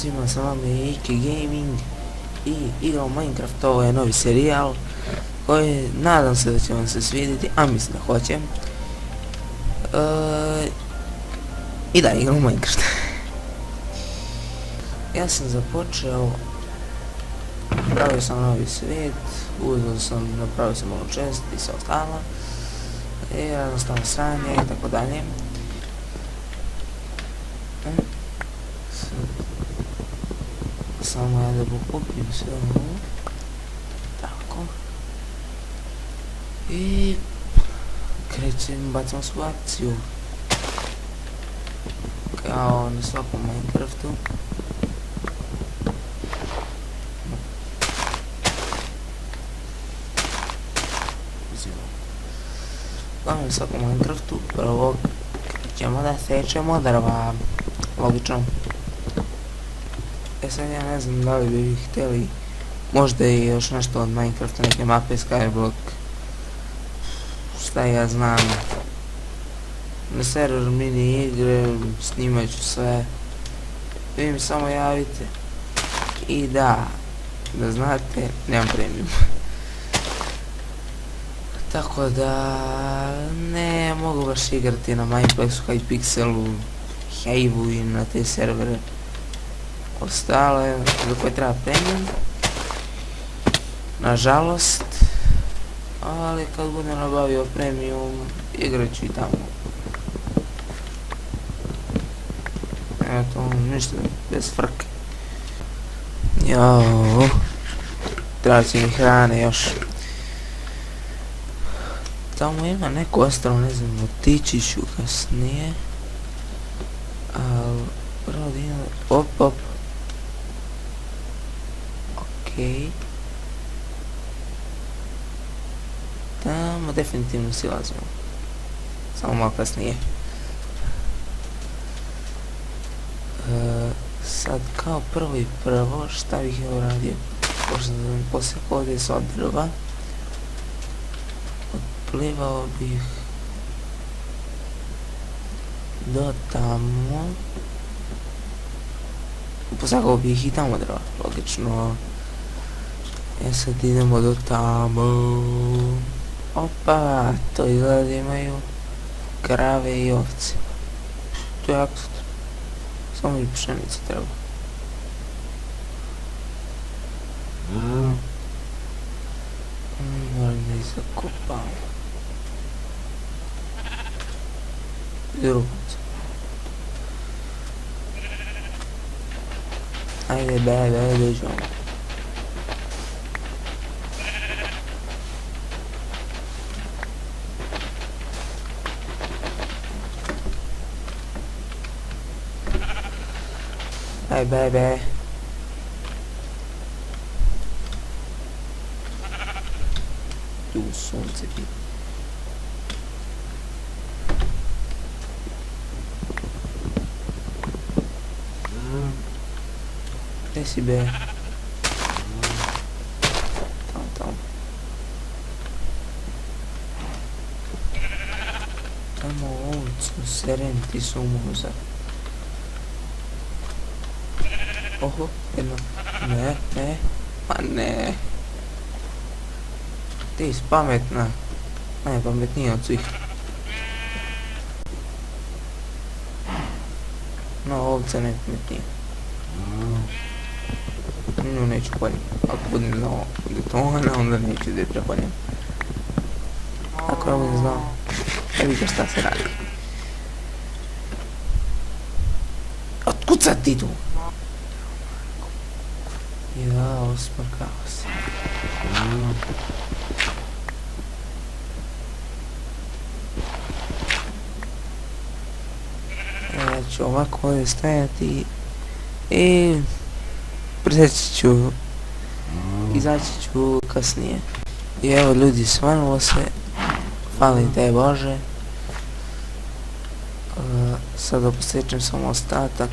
svima, sa vama je Iki Gaming i igrao Minecraft, ovo je novi serijal koji nadam se da će vam se svidjeti, a mislim da hoće. I da, igram Minecraft. Ja sam započeo, napravio sam novi svijet, napravio sam malo čest i sve ostalo, i jednostavno sranje i tako dalje. Samo ja da pokupim sve ovo, tako, i krećem, bacam svu akciju, kao na svakom Minecraftu. Kao na svakom Minecraftu, prvo krećemo da sečemo drva, logično. Sad ja ne znam da li bi vi htjeli možda i još nešto od Minecrafta, neke mape, Skyblock, šta ja znam, na server mini igre, snimat ću sve, vi mi samo javite. I da znate, nemam premium. Tako da ne mogu baš igrati na Mineplexu, Hypixelu, Hive-u i na te servere ostale za koje treba premium, nažalost, ali kad budem nabavio premium igrat ću i tamo. Eto, ništa bez frke. Jao, treba će mi hrane još. Tamo ima neko ostrvo, ne znam, otići ću kasnije, ali prvo da imam, op. Okej. Tamo definitivno silazimo. Samo malo kasnije. Sad kao prvo šta bih ja uradio? Pošto sam poslije ovdje sva drva. Otplivao bih do tamo. Posakao bih i tamo drva, logično. Sad idemo do tamo. Opa, to izgleda da imaju krave i ovce. To je aksut. Samo mi pšenice treba. Moram da ih zakopam. I rukac. Ajde bebe, dođemo. Aj bebe. Tu sunce bi. Gdje si be? Tamo. Tamo ovcu, serenti su muza. Oho, jedno. Ne. Ma ne. Ti si pametna. Najpametnija od svih. No, ovce najpametnija. Nju neću koljem. Ako budem znao da to ona, onda neću da je prekoljem. Ako ja budem znao, ne vidio šta se radi. Otkud sad ti tu? Jao, smrkao se. Ja ću ovako ovdje stajati i preći ću, izaći ću kasnije. I evo ljudi, svanulo se, fali te Bože. Sada posjećam samo ostatak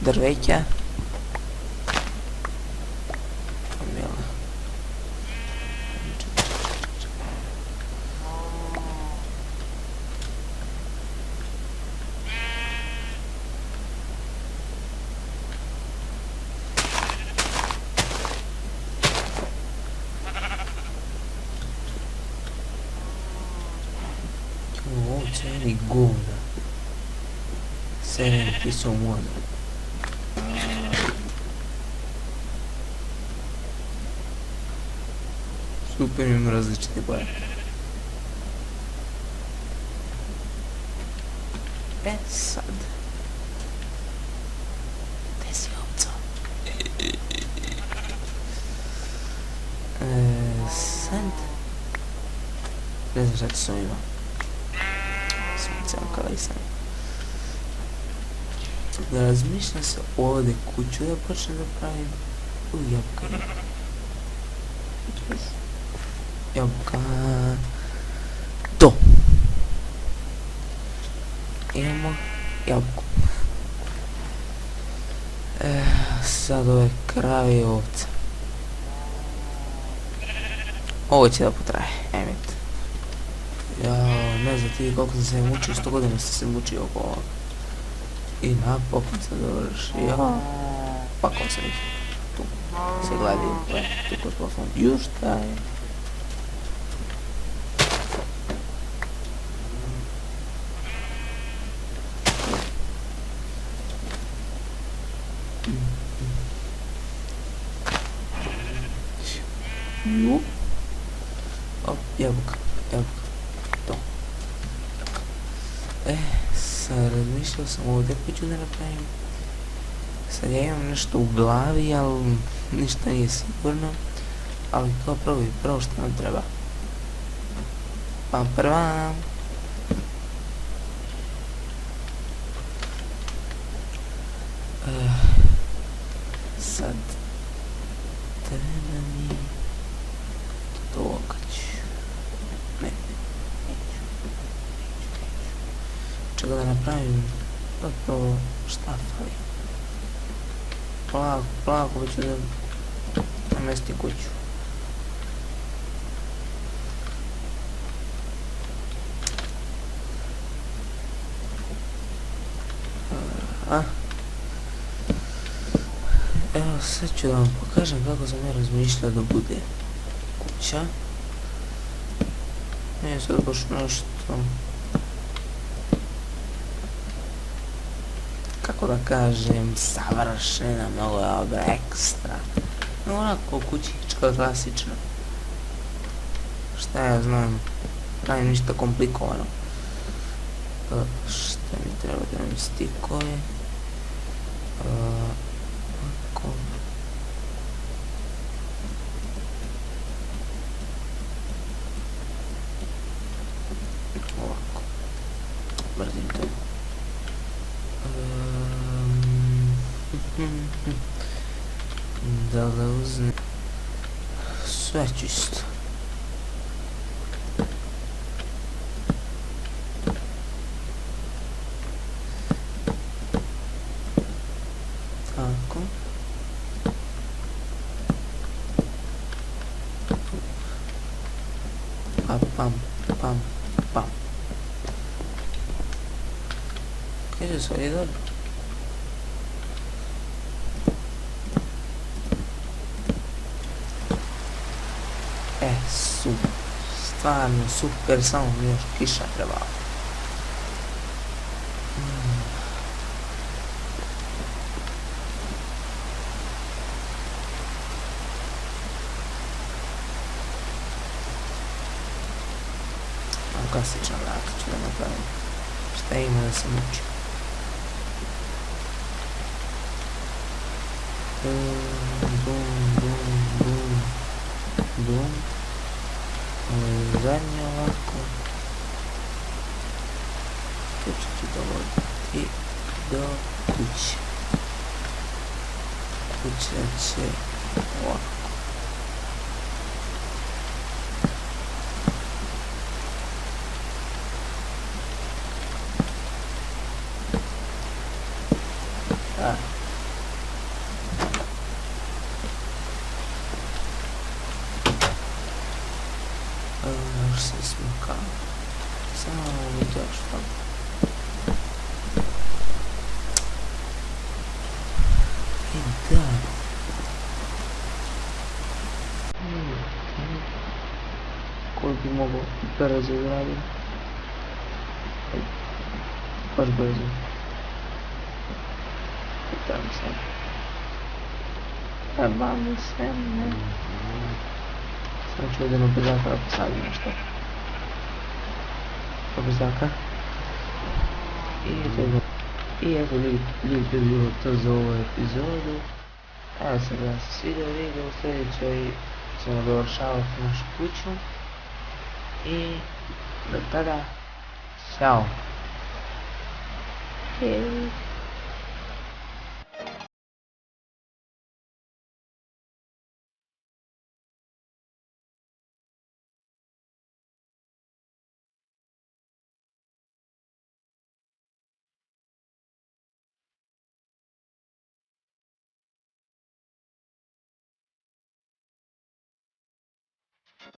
drveća. Oceani govna. Serem ti su moda. Super, imam različite boje. Sad. Gde si ovco? Sad. Ne znam šta ti sam imao. Smicijam kada i sam. Da razmišljam se ovdje kuću da počnem da pravim. Jabuka je. Jabuka. To. Imamo jabuku. Sad ove krave i ovce. Ovo će da potraje, emet. Ja, ne znam ti koliko sam se mučio, 100 godina sam se mučio oko ovoga. I napokon se dovršio. Pa ko sam ih tu se gledaju, tu kod poslom. Još šta je? O, jabuka, to. Sad razmišljao sam ovdje kuću da napravim. Sad ja imam nešto u glavi, ali ništa nije sigurno. Ali kao prvo što nam treba. Prva. Sad treba mi to okaći. Ne, neću. Čega da napravim to šta fali. Polako ću da namestim kuću. Evo sad ću da vam pokažem kako sam ja razmišljao da bude kuća. Nije sad baš nešto, kako da kažem, savršena, mnogo je dobra, ekstra. No onako kućička, klasična. Šta ja znam, pravim ništa komplikovano. Šta mi treba da nam stikove? Ovako. Mrzim to. Da uzmem sve čisto. Tako. Pam. Kaže sve je dobro. Super. Stvarno super, samo mi još kiša trebala. Klasična vrata ću da napravim. Šta ima da se muči? Bum. Zadnje ovako. To ću dovoditi do kuće. Kuća će ovako. Još se smukao. Samo mi to još tamo. Da. Koliko bi mogo brzo izradim. baš brzo. Pitam se. Jebam se, ne. Sam ću jednog brzaka da posadim nešto. Brzaka. I eto ljudi bilo to za ovu epizodu. Evo sam da se svidio video, u sljedećoj ćemo dovršavati našu kuću. I do tada, ćao.